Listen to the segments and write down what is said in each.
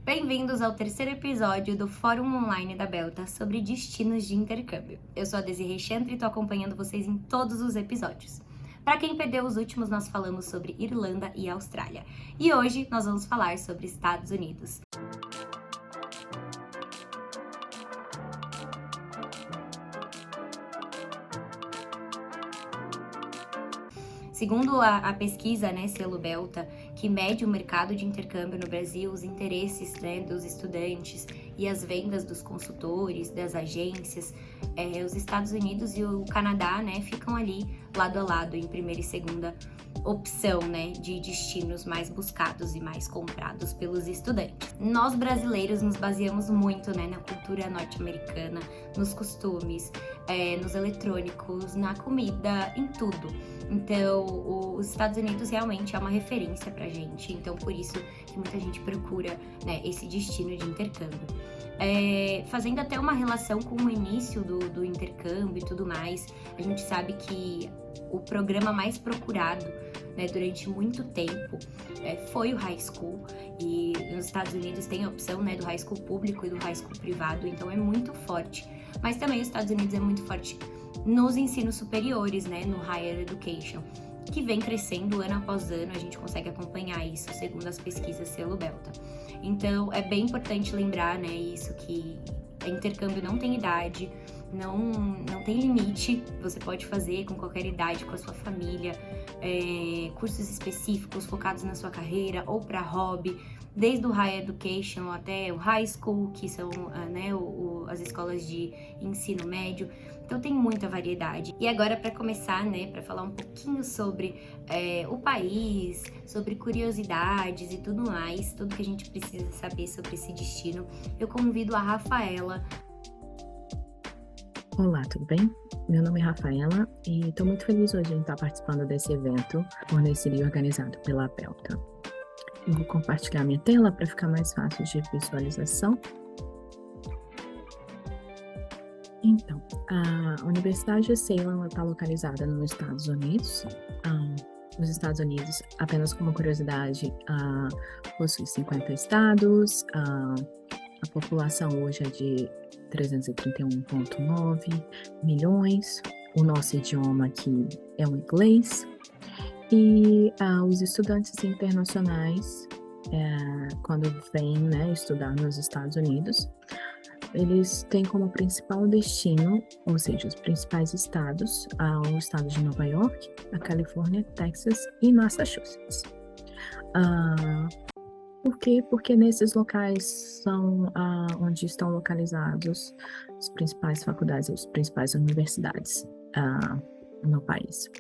Bem-vindos ao terceiro episódio do Fórum Online da Belta sobre destinos de intercâmbio. Eu sou a Desirê Chantre e estou acompanhando vocês em todos os episódios. Para quem perdeu os últimos, nós falamos sobre Irlanda e Austrália. E hoje nós vamos falar sobre Estados Unidos. Segundo a pesquisa, Selo Belta, que mede o mercado de intercâmbio no Brasil, os interesses dos estudantes e as vendas dos consultores, das agências, os Estados Unidos e o Canadá, ficam ali lado a lado em primeira e segunda opção, de destinos mais buscados e mais comprados pelos estudantes. Nós brasileiros nos baseamos muito, na cultura norte-americana, nos costumes, nos eletrônicos, na comida, em tudo. Então, os Estados Unidos realmente é uma referência pra gente, então por isso que muita gente procura, esse destino de intercâmbio. Fazendo até uma relação com o início do intercâmbio e tudo mais, a gente sabe que o programa mais procurado, durante muito tempo foi o high school, e nos Estados Unidos tem a opção, do high school público e do high school privado, então é muito forte. Mas também os Estados Unidos é muito forte nos ensinos superiores, no higher education, que vem crescendo ano após ano, a gente consegue acompanhar isso segundo as pesquisas Selo Belta. Então é bem importante lembrar, isso, que intercâmbio não tem idade, não tem limite, você pode fazer com qualquer idade, com a sua família, cursos específicos focados na sua carreira ou para hobby, desde o Higher Education até o High School, que são as escolas de ensino médio. Então tem muita variedade. E agora, para começar, para falar um pouquinho sobre o país, sobre curiosidades e tudo mais, tudo que a gente precisa saber sobre esse destino, eu convido a Rafaela. Olá, tudo bem? Meu nome é Rafaela e estou muito feliz hoje em estar participando desse evento fornecido e organizado pela Belta. Eu vou compartilhar minha tela para ficar mais fácil de visualização. Então, a Universidade de Salem está localizada nos Estados Unidos. Os Estados Unidos, apenas como curiosidade, possui 50 estados, a população hoje é de 331,9 milhões, o nosso idioma aqui é o inglês, e os estudantes internacionais, quando vêm estudar nos Estados Unidos, eles têm como principal destino, ou seja, os principais estados, o estado de Nova York, a Califórnia, Texas e Massachusetts. Por quê? Porque nesses locais são onde estão localizados as principais faculdades e as principais universidades no país.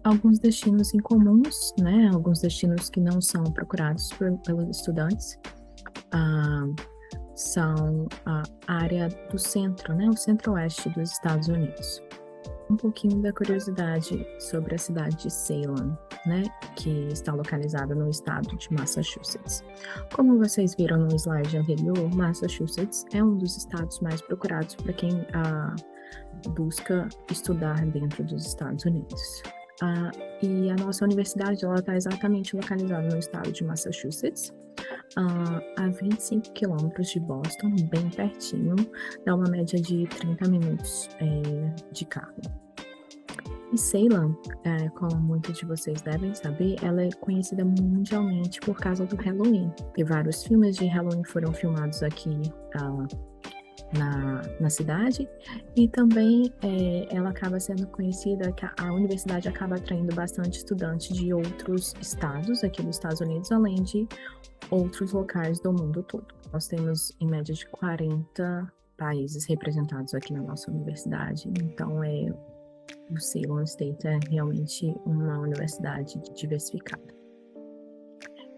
Alguns destinos incomuns, alguns destinos que não são procurados pelos estudantes, são a área do centro, o centro-oeste dos Estados Unidos. Um pouquinho da curiosidade sobre a cidade de Salem, que está localizada no estado de Massachusetts. Como vocês viram no slide anterior, Massachusetts é um dos estados mais procurados para quem busca estudar dentro dos Estados Unidos. E a nossa universidade está exatamente localizada no estado de Massachusetts, a 25 quilômetros de Boston, bem pertinho, dá uma média de 30 minutos de carro. E Salem, como muitos de vocês devem saber, ela é conhecida mundialmente por causa do Halloween. E vários filmes de Halloween foram filmados aqui na cidade, e também ela acaba sendo conhecida, que a universidade acaba atraindo bastante estudantes de outros estados aqui dos Estados Unidos, além de outros locais do mundo todo. Nós temos em média de 40 países representados aqui na nossa universidade, então o Salem State é realmente uma universidade diversificada.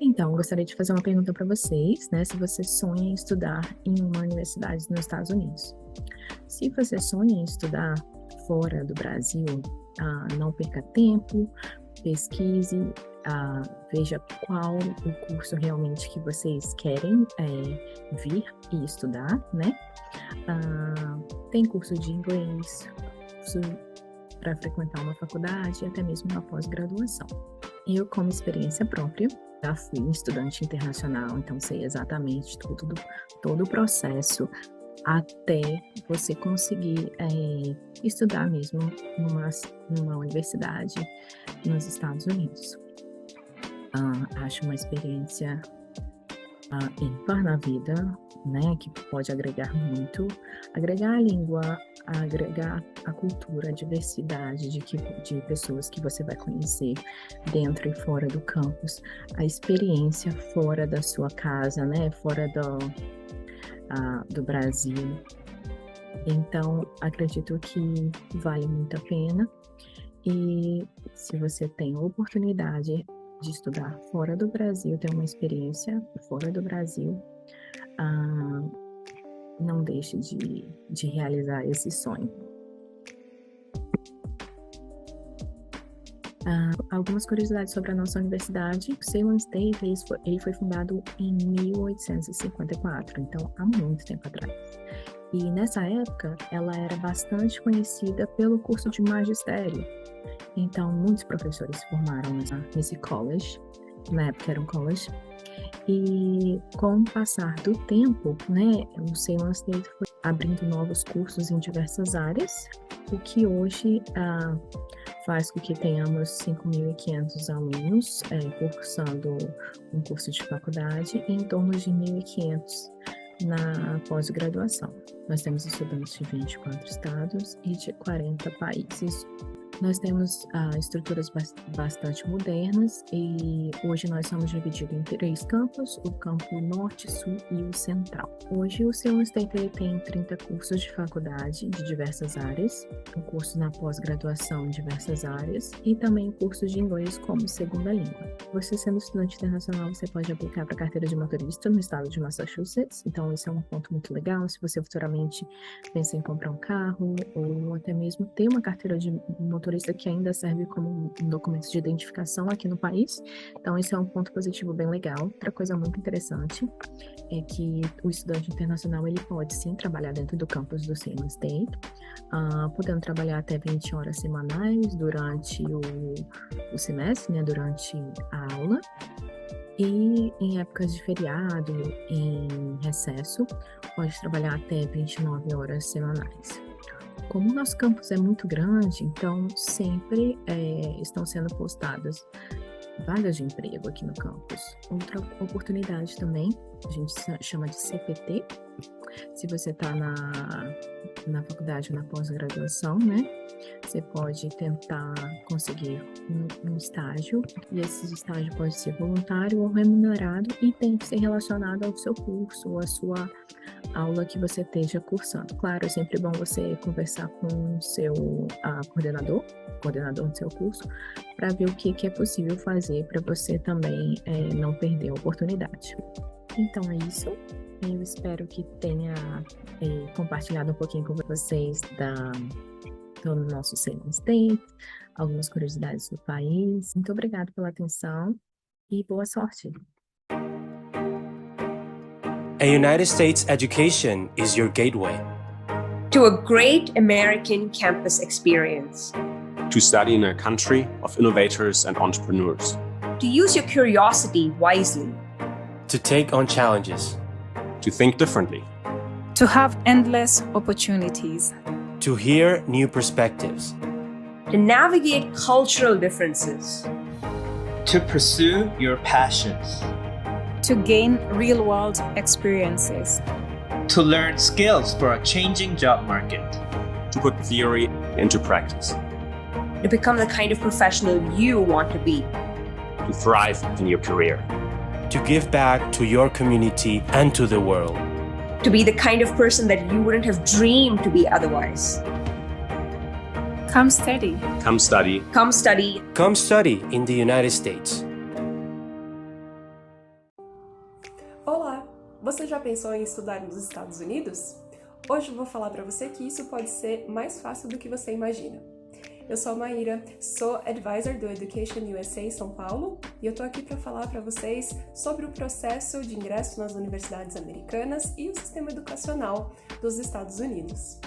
Então, gostaria de fazer uma pergunta para vocês, se você sonha em estudar em uma universidade nos Estados Unidos. Se você sonha em estudar fora do Brasil, não perca tempo, pesquise, veja qual o curso realmente que vocês querem vir e estudar, Tem curso de inglês, curso para frequentar uma faculdade e até mesmo uma pós-graduação. Eu, como experiência própria, Já fui estudante internacional, então sei exatamente todo o processo até você conseguir estudar mesmo numa universidade nos Estados Unidos. Acho uma experiência ímpar na vida, né, que pode agregar muito, agregar a língua, agregar a cultura, a diversidade de pessoas que você vai conhecer dentro e fora do campus, a experiência fora da sua casa, né, fora do Brasil. Então, acredito que vale muito a pena. E se você tem a oportunidade de estudar fora do Brasil, ter uma experiência fora do Brasil, não deixe de realizar esse sonho. Algumas curiosidades sobre a nossa universidade. O Ceylon State ele foi fundado em 1854, então há muito tempo atrás. E nessa época, ela era bastante conhecida pelo curso de magistério. Então, muitos professores se formaram nesse college, na época era um college. E com o passar do tempo, né, o Ceylon State foi abrindo novos cursos em diversas áreas, o que hoje faz com que tenhamos 5.500 alunos cursando um curso de faculdade e em torno de 1.500 na pós-graduação. Nós temos estudantes de 24 estados e de 40 países. Nós temos estruturas bastante modernas e hoje nós somos divididos em 3 campos, o campo norte, sul e o central. Hoje o Ceylon State tem 30 cursos de faculdade de diversas áreas, um curso na pós-graduação em diversas áreas e também cursos de inglês como segunda língua. Você sendo estudante internacional, você pode aplicar para a carteira de motorista no estado de Massachusetts, então esse é um ponto muito legal se você futuramente pensa em comprar um carro ou até mesmo ter uma carteira de motorista que ainda serve como um documento de identificação aqui no país. Então, esse é um ponto positivo bem legal. Outra coisa muito interessante é que o estudante internacional ele pode sim trabalhar dentro do campus do Ceylon State, podendo trabalhar até 20 horas semanais durante o semestre, né, durante a aula. E em épocas de feriado, em recesso, pode trabalhar até 29 horas semanais. Como o nosso campus é muito grande, então sempre estão sendo postadas vagas de emprego aqui no campus. Outra oportunidade também, a gente chama de CPT, se você está na faculdade, na pós-graduação, né? Você pode tentar conseguir um estágio, e esse estágio pode ser voluntário ou remunerado e tem que ser relacionado ao seu curso ou à sua aula que você esteja cursando. Claro, é sempre bom você conversar com o seu coordenador do seu curso, para ver o que é possível fazer para você também não perder a oportunidade. Então é isso. Eu espero que tenha compartilhado um pouquinho com vocês do nosso Ceylon State, algumas curiosidades do país. Muito obrigada pela atenção e boa sorte! A United States education is your gateway to a great American campus experience, to study in a country of innovators and entrepreneurs, to use your curiosity wisely, to take on challenges, to think differently, to have endless opportunities, to hear new perspectives, to navigate cultural differences, to pursue your passions, to gain real-world experiences, to learn skills for a changing job market, to put theory into practice, to become the kind of professional you want to be, to thrive in your career, to give back to your community and to the world, to be the kind of person that you wouldn't have dreamed to be otherwise. Come study. Come study. Come study. Come study in the United States. Olá! Você já pensou em estudar nos Estados Unidos? Hoje eu vou falar para você que isso pode ser mais fácil do que você imagina. Eu sou a Maíra, sou advisor do Education USA São Paulo e eu tô aqui para falar para vocês sobre o processo de ingresso nas universidades americanas e o sistema educacional dos Estados Unidos.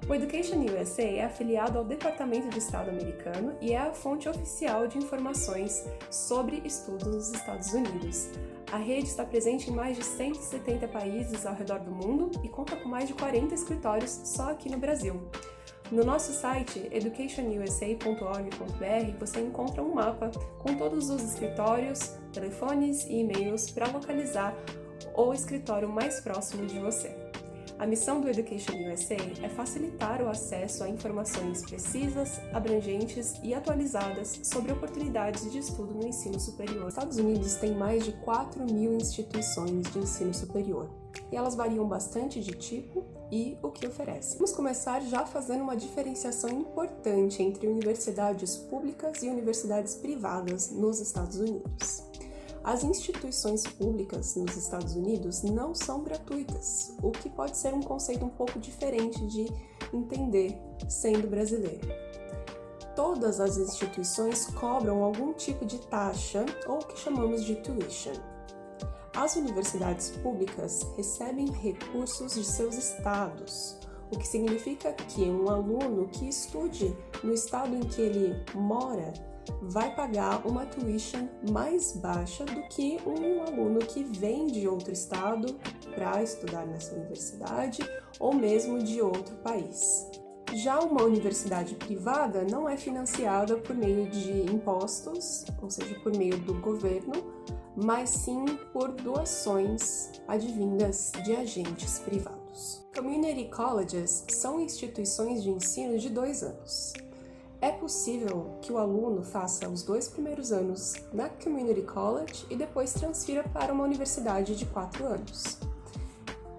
O Education USA é afiliado ao Departamento de Estado americano e é a fonte oficial de informações sobre estudos nos Estados Unidos. A rede está presente em mais de 170 países ao redor do mundo e conta com mais de 40 escritórios só aqui no Brasil. No nosso site, educationusa.org.br, você encontra um mapa com todos os escritórios, telefones e e-mails para localizar o escritório mais próximo de você. A missão do Education USA é facilitar o acesso a informações precisas, abrangentes e atualizadas sobre oportunidades de estudo no ensino superior. Os Estados Unidos têm mais de 4.000 instituições de ensino superior, e elas variam bastante de tipo e o que oferecem. Vamos começar já fazendo uma diferenciação importante entre universidades públicas e universidades privadas nos Estados Unidos. As instituições públicas nos Estados Unidos não são gratuitas, o que pode ser um conceito um pouco diferente de entender sendo brasileiro. Todas as instituições cobram algum tipo de taxa, ou o que chamamos de tuition. As universidades públicas recebem recursos de seus estados, o que significa que um aluno que estude no estado em que ele mora vai pagar uma tuition mais baixa do que um aluno que vem de outro estado para estudar nessa universidade ou mesmo de outro país. Já uma universidade privada não é financiada por meio de impostos, ou seja, por meio do governo, mas sim por doações advindas de agentes privados. Community colleges são instituições de ensino de 2 anos. É possível que o aluno faça os 2 primeiros anos na Community College e depois transfira para uma universidade de 4 anos.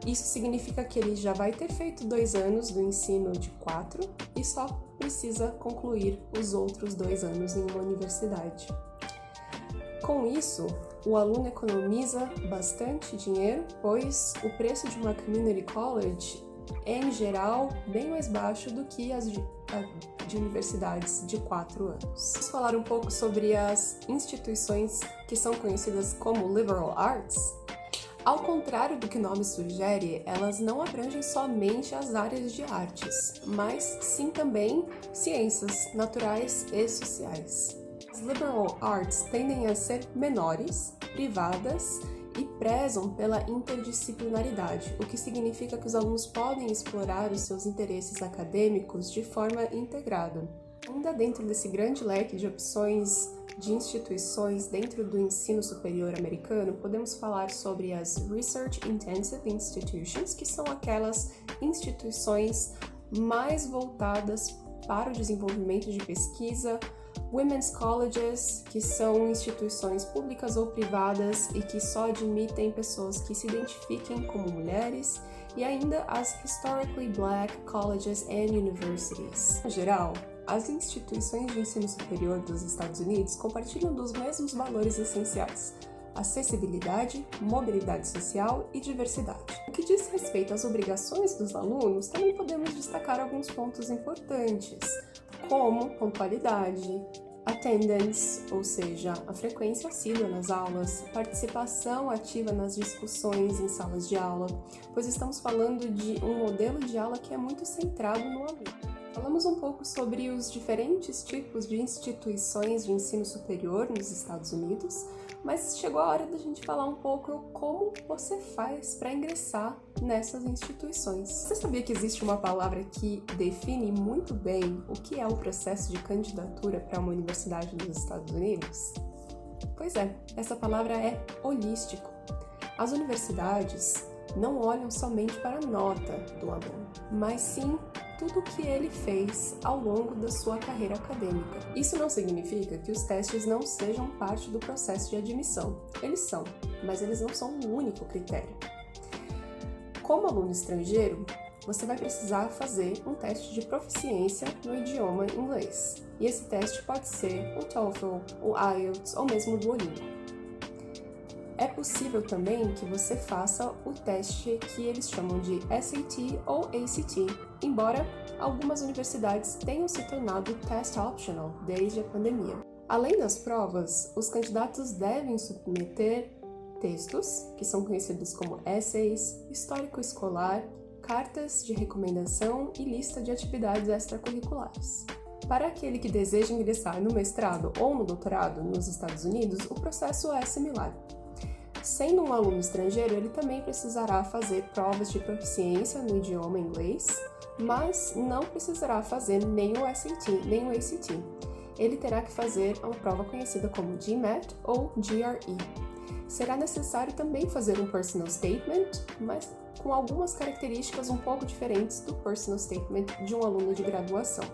Isso significa que ele já vai ter feito 2 anos do ensino de 4 e só precisa concluir os outros 2 anos em uma universidade. Com isso, o aluno economiza bastante dinheiro, pois o preço de uma Community College é, em geral, bem mais baixo do que as de universidades de 4 anos. Vamos falar um pouco sobre as instituições que são conhecidas como Liberal Arts. Ao contrário do que o nome sugere, elas não abrangem somente as áreas de artes, mas sim também ciências naturais e sociais. As Liberal Arts tendem a ser menores, privadas e prezam pela interdisciplinaridade, o que significa que os alunos podem explorar os seus interesses acadêmicos de forma integrada. Ainda dentro desse grande leque de opções de instituições dentro do ensino superior americano, podemos falar sobre as Research Intensive Institutions, que são aquelas instituições mais voltadas para o desenvolvimento de pesquisa, Women's Colleges, que são instituições públicas ou privadas e que só admitem pessoas que se identifiquem como mulheres, e ainda as Historically Black Colleges and Universities. No geral, as instituições de ensino superior dos Estados Unidos compartilham dos mesmos valores essenciais: acessibilidade, mobilidade social e diversidade. No que diz respeito às obrigações dos alunos, também podemos destacar alguns pontos importantes, como pontualidade, attendance, ou seja, a frequência assídua nas aulas, participação ativa nas discussões em salas de aula, pois estamos falando de um modelo de aula que é muito centrado no aluno. Falamos um pouco sobre os diferentes tipos de instituições de ensino superior nos Estados Unidos, mas chegou a hora da gente falar um pouco como você faz para ingressar nessas instituições. Você sabia que existe uma palavra que define muito bem o que é o processo de candidatura para uma universidade nos Estados Unidos? Pois é, essa palavra é holístico. As universidades não olham somente para a nota do aluno, mas sim tudo o que ele fez ao longo da sua carreira acadêmica. Isso não significa que os testes não sejam parte do processo de admissão. Eles são, mas eles não são o único critério. Como aluno estrangeiro, você vai precisar fazer um teste de proficiência no idioma inglês. E esse teste pode ser o TOEFL, o IELTS ou mesmo o Duolingo. É possível também que você faça o teste que eles chamam de SAT ou ACT, embora algumas universidades tenham se tornado test optional desde a pandemia. Além das provas, os candidatos devem submeter textos, que são conhecidos como essays, histórico escolar cartas de recomendação e lista de atividades extracurriculares. Para aquele que deseja ingressar no mestrado ou no doutorado nos Estados Unidos, o processo é similar. Sendo um aluno estrangeiro, ele também precisará fazer provas de proficiência no idioma inglês, mas não precisará fazer nem o SAT, nem o ACT. Ele terá que fazer uma prova conhecida como GMAT ou GRE. Será necessário também fazer um personal statement, mas com algumas características um pouco diferentes do personal statement de um aluno de graduação.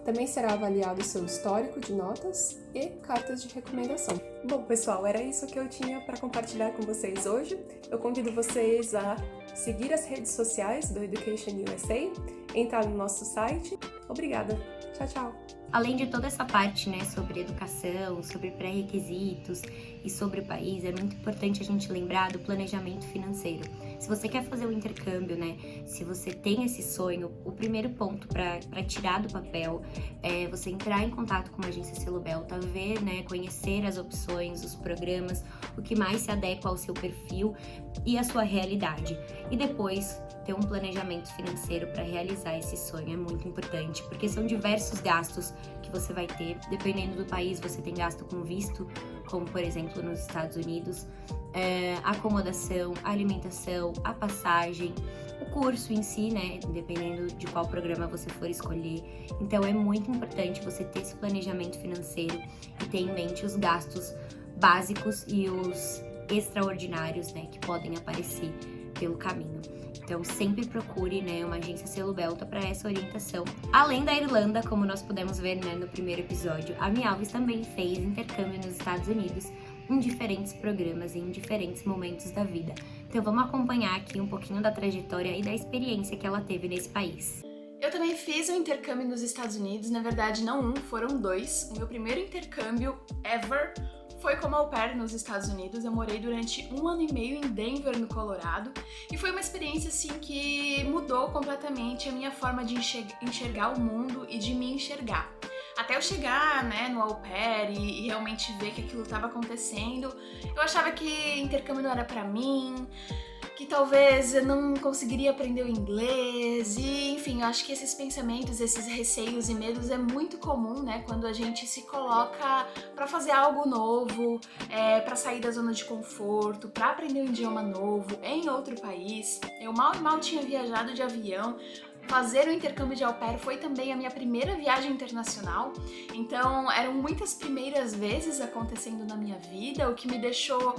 Também será avaliado o seu histórico de notas e cartas de recomendação. Bom, pessoal, era isso que eu tinha para compartilhar com vocês hoje. Eu convido vocês a seguir as redes sociais do Education USA, entrar no nosso site. Obrigada. Tchau, tchau. Além de toda essa parte, né, sobre educação, sobre pré-requisitos e sobre o país, é muito importante a gente lembrar do planejamento financeiro. Se você quer fazer o intercâmbio, né, se você tem esse sonho, o primeiro ponto para tirar do papel é você entrar em contato com a agência Selo Belta, ver, né, conhecer as opções, os programas, o que mais se adequa ao seu perfil e à sua realidade. E depois ter um planejamento financeiro para realizar esse sonho é muito importante, porque são diversos gastos que você vai ter. Dependendo do país, você tem gasto com visto, como por exemplo nos Estados Unidos, acomodação, alimentação, a passagem, o curso em si, né, dependendo de qual programa você for escolher. Então é muito importante você ter esse planejamento financeiro e ter em mente os gastos básicos e os extraordinários, né, que podem aparecer pelo caminho. Então sempre procure, né, uma agência Selo Belta para essa orientação. Além da Irlanda, como nós pudemos ver, né, no primeiro episódio, a Mi Alves também fez intercâmbio nos Estados Unidos em diferentes programas e em diferentes momentos da vida. Então vamos acompanhar aqui um pouquinho da trajetória e da experiência que ela teve nesse país. Eu também fiz um intercâmbio nos Estados Unidos, na verdade não um, foram dois. O meu primeiro intercâmbio ever foi como au pair nos Estados Unidos. Eu morei durante 1 ano e meio em Denver, no Colorado, e foi uma experiência assim que mudou completamente a minha forma de enxergar o mundo e de me enxergar. Até eu chegar, né, no au pair e realmente ver que aquilo estava acontecendo, eu achava que intercâmbio não era pra mim, que talvez eu não conseguiria aprender o inglês, e enfim, eu acho que esses pensamentos, esses receios e medos é muito comum, né, quando a gente se coloca para fazer algo novo, para sair da zona de conforto, para aprender um idioma novo em outro país. Eu mal tinha viajado de avião. Fazer o intercâmbio de au pair foi também a minha primeira viagem internacional, então eram muitas primeiras vezes acontecendo na minha vida, o que me deixou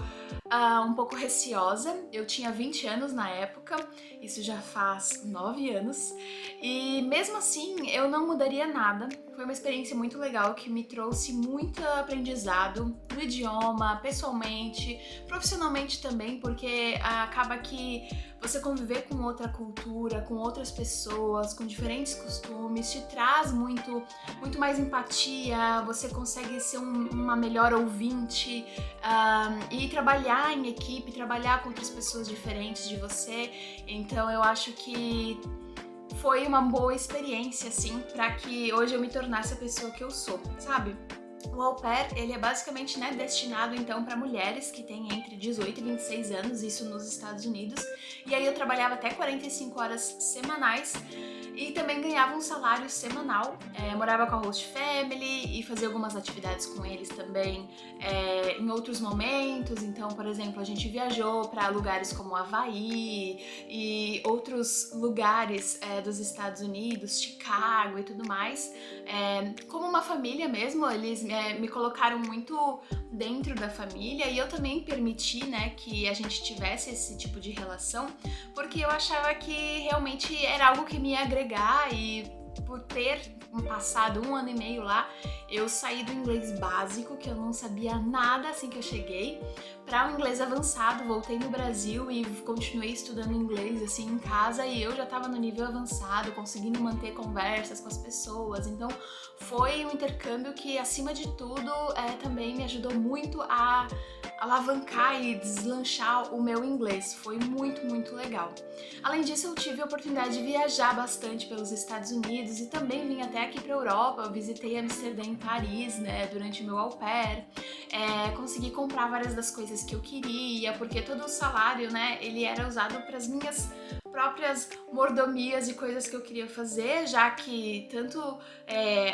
um pouco receosa. Eu tinha 20 anos na época, isso já faz 9 anos, e mesmo assim eu não mudaria nada. Foi uma experiência muito legal que me trouxe muito aprendizado no idioma, pessoalmente, profissionalmente também, porque acaba que você conviver com outra cultura, com outras pessoas, com diferentes costumes, te traz muito mais empatia, você consegue ser uma melhor ouvinte e trabalhar em equipe, trabalhar com outras pessoas diferentes de você. Então eu acho que foi uma boa experiência, assim, para que hoje eu me tornasse a pessoa que eu sou, sabe? O au pair, ele é basicamente, né, destinado então para mulheres que têm entre 18 e 26 anos, isso nos Estados Unidos. E aí eu trabalhava até 45 horas semanais e também ganhava um salário semanal. Morava com a host family e fazia algumas atividades com eles também em outros momentos. Então, por exemplo, a gente viajou para lugares como Havaí e outros lugares dos Estados Unidos, Chicago e tudo mais. Como uma família mesmo, eles me colocaram muito dentro da família e eu também permiti, né, que a gente tivesse esse tipo de relação, porque eu achava que realmente era algo que me ia agregar. E por ter passado 1 ano e meio lá, eu saí do inglês básico, que eu não sabia nada assim que eu cheguei, para o inglês avançado. Voltei no Brasil e continuei estudando inglês assim em casa, e eu já estava no nível avançado, conseguindo manter conversas com as pessoas. Então foi um intercâmbio que, acima de tudo, também me ajudou muito a alavancar e deslanchar o meu inglês. Foi muito legal. Além disso, eu tive a oportunidade de viajar bastante pelos Estados Unidos e também vim até aqui para a Europa. Eu visitei Amsterdã e Paris, né, durante o meu au pair. Consegui comprar várias das coisas que eu queria, porque todo o salário, né, ele era usado para próprias mordomias e coisas que eu queria fazer, já que tanto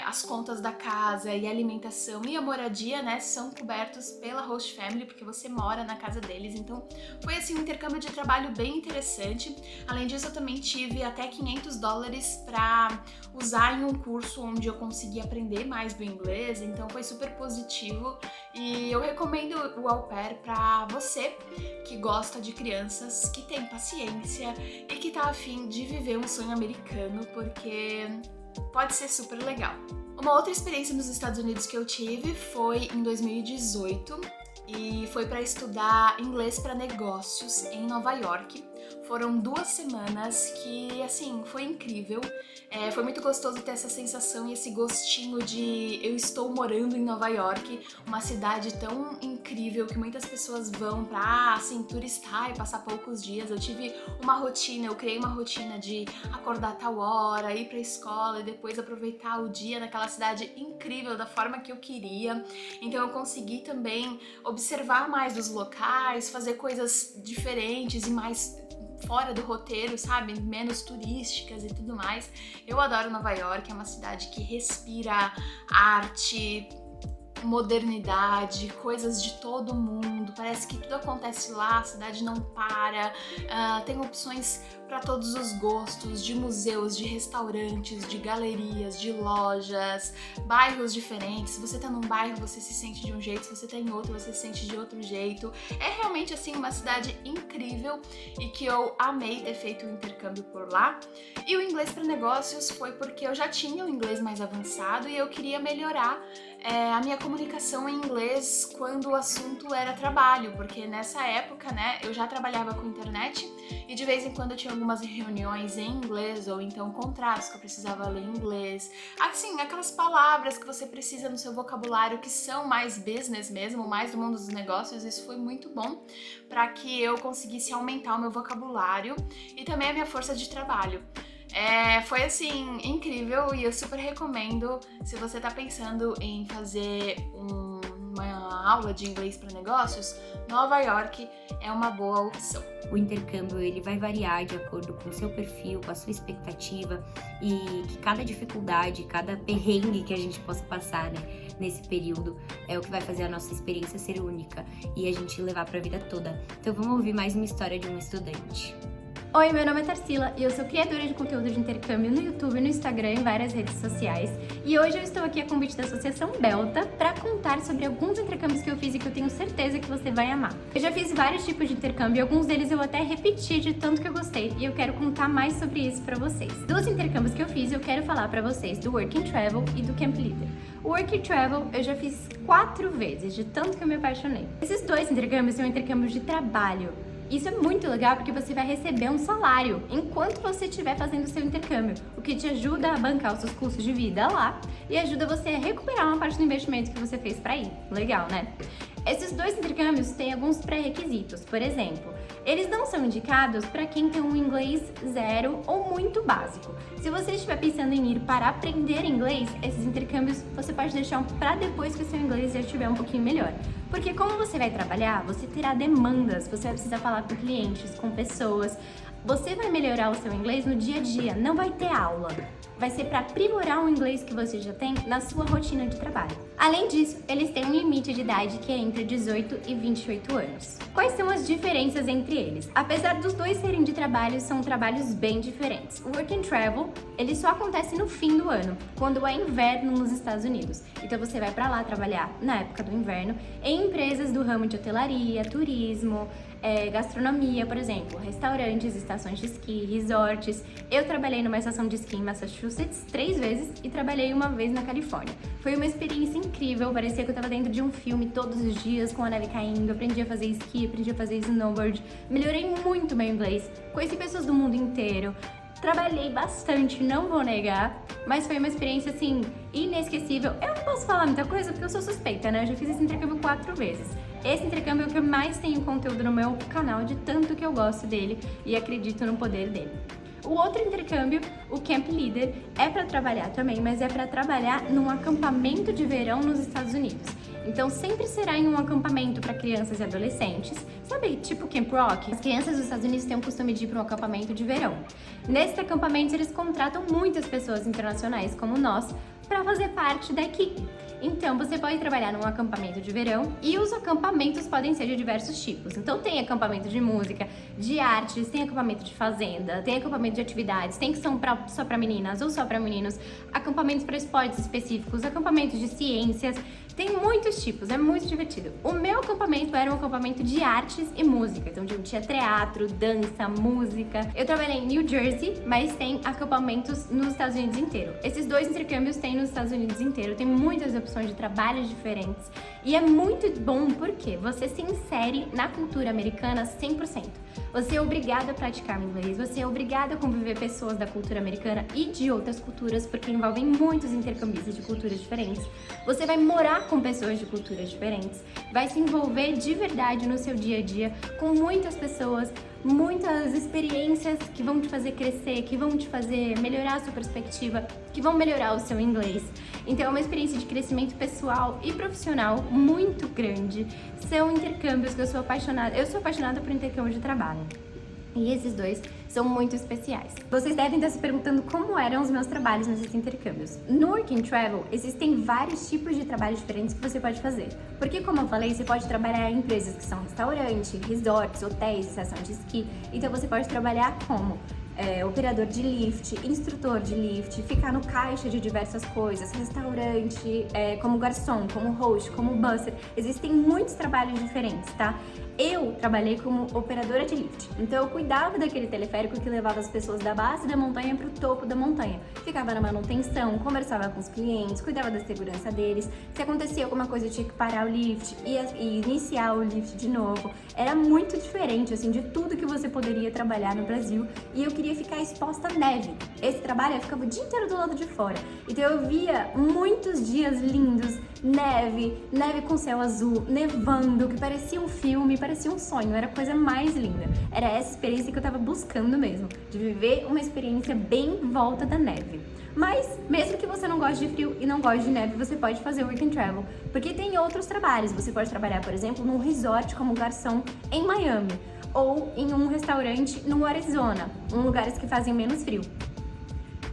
as contas da casa e a alimentação e a moradia, né, são cobertos pela host family, porque você mora na casa deles. Então foi assim um intercâmbio de trabalho bem interessante. Além disso, eu também tive até $500 para usar em um curso onde eu consegui aprender mais do inglês, então foi super positivo e eu recomendo o Au Pair para você que gosta de crianças, que tem paciência e que tá a fim de viver um sonho americano, porque pode ser super legal. Uma outra experiência nos Estados Unidos que eu tive foi em 2018 e foi para estudar inglês para negócios em Nova York. Foram 2 semanas que, assim, foi incrível. Foi muito gostoso ter essa sensação e esse gostinho de eu estou morando em Nova York, uma cidade tão incrível que muitas pessoas vão pra, assim, turistar e passar poucos dias. Eu tive uma rotina, eu criei uma rotina de acordar a tal hora, ir pra escola e depois aproveitar o dia naquela cidade incrível da forma que eu queria. Então eu consegui também observar mais dos locais, fazer coisas diferentes e mais fora do roteiro, sabe? Menos turísticas e tudo mais. Eu adoro Nova York, é uma cidade que respira arte, modernidade, coisas de todo mundo, parece que tudo acontece lá, a cidade não para, tem opções para todos os gostos, de museus, de restaurantes, de galerias, de lojas, bairros diferentes. Se você tá num bairro, você se sente de um jeito, se você tá em outro, você se sente de outro jeito. É realmente, assim, uma cidade incrível e que eu amei ter feito o intercâmbio por lá. E o inglês para negócios foi porque eu já tinha o inglês mais avançado e eu queria melhorar a minha comunicação em inglês quando o assunto era trabalho, porque nessa época, né, eu já trabalhava com internet e de vez em quando eu tinha algumas reuniões em inglês ou então contratos que eu precisava ler em inglês. Assim, aquelas palavras que você precisa no seu vocabulário que são mais business mesmo, mais do mundo dos negócios. Isso foi muito bom para que eu conseguisse aumentar o meu vocabulário e também a minha força de trabalho. Foi assim, incrível e eu super recomendo se você tá pensando em fazer uma aula de inglês para negócios, Nova York é uma boa opção. O intercâmbio ele vai variar de acordo com o seu perfil, com a sua expectativa e que cada dificuldade, cada perrengue que a gente possa passar, né, nesse período é o que vai fazer a nossa experiência ser única e a gente levar para a vida toda. Então vamos ouvir mais uma história de um estudante. Oi, meu nome é Tarsila e eu sou criadora de conteúdo de intercâmbio no YouTube, no Instagram e em várias redes sociais. E hoje eu estou aqui a convite da Associação Belta para contar sobre alguns intercâmbios que eu fiz e que eu tenho certeza que você vai amar. Eu já fiz vários tipos de intercâmbio e alguns deles eu até repeti de tanto que eu gostei e eu quero contar mais sobre isso para vocês. Dos intercâmbios que eu fiz, eu quero falar para vocês do Work and Travel e do Camp Leader. O Work and Travel eu já fiz 4 vezes, de tanto que eu me apaixonei. Esses 2 intercâmbios são intercâmbios de trabalho. Isso é muito legal porque você vai receber um salário enquanto você estiver fazendo o seu intercâmbio, o que te ajuda a bancar os seus custos de vida lá e ajuda você a recuperar uma parte do investimento que você fez para ir. Legal, né? Esses 2 intercâmbios têm alguns pré-requisitos. Por exemplo, eles não são indicados para quem tem um inglês 0 ou muito básico. Se você estiver pensando em ir para aprender inglês, esses intercâmbios você pode deixar para depois que o seu inglês já estiver um pouquinho melhor. Porque como você vai trabalhar, você terá demandas, você vai precisar falar com clientes, com pessoas. Você vai melhorar o seu inglês no dia a dia, não vai ter aula. Vai ser para aprimorar o inglês que você já tem na sua rotina de trabalho. Além disso, eles têm um limite de idade que é entre 18 e 28 anos. Quais são as diferenças entre eles? Apesar dos 2 serem de trabalho, são trabalhos bem diferentes. O Work and Travel, ele só acontece no fim do ano, quando é inverno nos Estados Unidos. Então você vai para lá trabalhar na época do inverno em empresas do ramo de hotelaria, turismo, gastronomia, por exemplo, restaurantes, estações de esqui, resorts. Eu trabalhei numa estação de esqui em Massachusetts 3 vezes e trabalhei uma vez na Califórnia. Foi uma experiência incrível, parecia que eu estava dentro de um filme todos os dias com a neve caindo, aprendi a fazer esqui, aprendi a fazer snowboard, melhorei muito meu inglês, conheci pessoas do mundo inteiro. Trabalhei bastante, não vou negar, mas foi uma experiência, assim, inesquecível. Eu não posso falar muita coisa porque eu sou suspeita, né? Eu já fiz esse intercâmbio 4 vezes. Esse intercâmbio é o que eu mais tenho conteúdo no meu canal, de tanto que eu gosto dele e acredito no poder dele. O outro intercâmbio, o Camp Leader, é para trabalhar também, mas é para trabalhar num acampamento de verão nos Estados Unidos. Então sempre será em um acampamento para crianças e adolescentes, sabe, tipo Camp Rock? As crianças dos Estados Unidos têm o costume de ir para um acampamento de verão. Nesses acampamentos eles contratam muitas pessoas internacionais como nós para fazer parte da equipe. Então, você pode trabalhar num acampamento de verão e os acampamentos podem ser de diversos tipos. Então, tem acampamento de música, de artes, tem acampamento de fazenda, tem acampamento de atividades, tem que são só para meninas ou só para meninos, acampamentos para esportes específicos, acampamentos de ciências, tem muitos tipos, é muito divertido. O meu acampamento era um acampamento de artes e música, então tinha teatro, dança, música. Eu trabalhei em New Jersey, mas tem acampamentos nos Estados Unidos inteiro. Esses 2 intercâmbios tem nos Estados Unidos inteiro, tem muitas opções de trabalhos diferentes e é muito bom porque você se insere na cultura americana 100%. Você é obrigado a praticar inglês, você é obrigado a conviver pessoas da cultura americana e de outras culturas, porque envolvem muitos intercambistas de culturas diferentes. Você vai morar com pessoas de culturas diferentes, vai se envolver de verdade no seu dia a dia com muitas pessoas, muitas experiências que vão te fazer crescer, que vão te fazer melhorar a sua perspectiva, que vão melhorar o seu inglês. Então é uma experiência de crescimento pessoal e profissional muito grande. São intercâmbios que eu sou apaixonada por intercâmbio de trabalho. E esses 2 são muito especiais. Vocês devem estar se perguntando como eram os meus trabalhos nesses intercâmbios. No Work and Travel, existem vários tipos de trabalhos diferentes que você pode fazer. Porque, como eu falei, você pode trabalhar em empresas que são restaurante, resorts, hotéis, estação de esqui. Então você pode trabalhar como operador de lift, instrutor de lift, ficar no caixa de diversas coisas, restaurante, como garçom, como host, como busser. Existem muitos trabalhos diferentes, tá? Eu trabalhei como operadora de lift, então eu cuidava daquele teleférico que levava as pessoas da base da montanha para o topo da montanha. Ficava na manutenção, conversava com os clientes, cuidava da segurança deles. Se acontecia alguma coisa, eu tinha que parar o lift e iniciar o lift de novo. Era muito diferente, assim, de tudo que você poderia trabalhar no Brasil, e eu queria ficar exposta à neve. Esse trabalho eu ficava o dia inteiro do lado de fora, então eu via muitos dias lindos, neve com céu azul, nevando, que parecia um filme, parecia um sonho, era a coisa mais linda. Era essa experiência que eu tava buscando mesmo, de viver uma experiência bem em volta da neve. Mas, mesmo que você não goste de frio e não goste de neve, você pode fazer Work and Travel, porque tem outros trabalhos. Você pode trabalhar, por exemplo, num resort como garçom em Miami, ou em um restaurante no Arizona, lugares que fazem menos frio.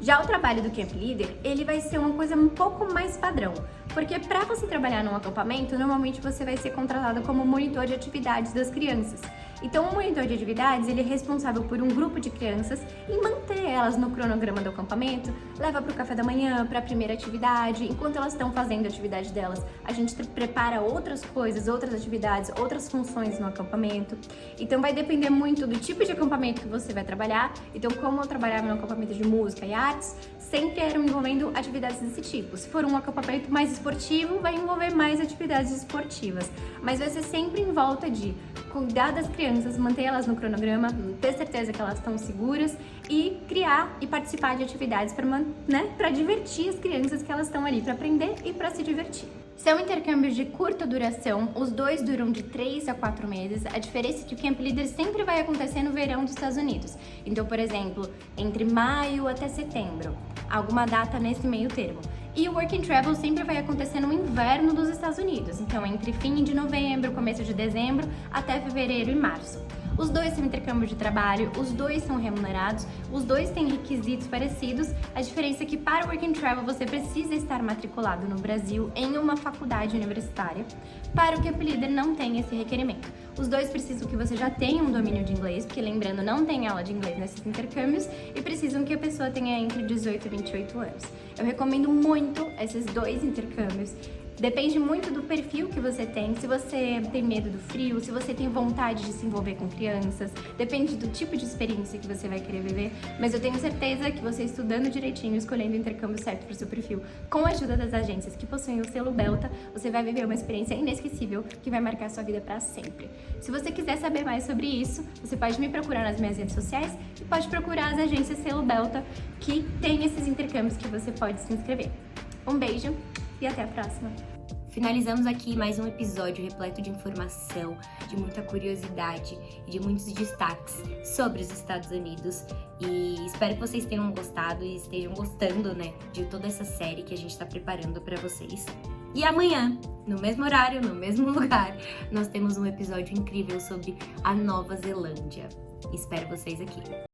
Já o trabalho do Camp Leader, ele vai ser uma coisa um pouco mais padrão, porque para você trabalhar num acampamento, normalmente você vai ser contratado como monitor de atividades das crianças. Então, o monitor de atividades, ele é responsável por um grupo de crianças e manter elas no cronograma do acampamento, leva para o café da manhã, para a primeira atividade. Enquanto elas estão fazendo a atividade delas, a gente prepara outras coisas, outras atividades, outras funções no acampamento. Então, vai depender muito do tipo de acampamento que você vai trabalhar. Então, como eu trabalhava no acampamento de música e artes, sempre eram envolvendo atividades desse tipo. Se for um acampamento mais esportivo, vai envolver mais atividades esportivas. Mas vai ser sempre em volta de cuidar das crianças, manter elas no cronograma, ter certeza que elas estão seguras e criar e participar de atividades para divertir as crianças que elas estão ali, para aprender e para se divertir. São intercâmbios de curta duração, os 2 duram de 3 a 4 meses. A diferença é que o Camp Leader sempre vai acontecer no verão dos Estados Unidos. Então, por exemplo, entre maio até setembro, alguma data nesse meio termo. E o Work and Travel sempre vai acontecer no inverno dos Estados Unidos, então entre fim de novembro, começo de dezembro, até fevereiro e março. Os 2 são intercâmbio de trabalho, os 2 são remunerados, os 2 têm requisitos parecidos. A diferença é que para o Work and Travel você precisa estar matriculado no Brasil em uma faculdade universitária. Para o Camp Leader não tem esse requerimento. Os 2 precisam que você já tenha um domínio de inglês, porque lembrando, não tem aula de inglês nesses intercâmbios, e precisam que a pessoa tenha entre 18 e 28 anos. Eu recomendo muito esses 2 intercâmbios. Depende muito do perfil que você tem, se você tem medo do frio, se você tem vontade de se envolver com crianças, depende do tipo de experiência que você vai querer viver, mas eu tenho certeza que você estudando direitinho, escolhendo o intercâmbio certo para o seu perfil, com a ajuda das agências que possuem o selo Belta, você vai viver uma experiência inesquecível que vai marcar sua vida para sempre. Se você quiser saber mais sobre isso, você pode me procurar nas minhas redes sociais e pode procurar as agências selo Belta que tem esses intercâmbios que você pode se inscrever. Um beijo e até a próxima! Finalizamos aqui mais um episódio repleto de informação, de muita curiosidade e de muitos destaques sobre os Estados Unidos. E espero que vocês tenham gostado e estejam gostando, né, de toda essa série que a gente está preparando para vocês. E amanhã, no mesmo horário, no mesmo lugar, nós temos um episódio incrível sobre a Nova Zelândia. Espero vocês aqui.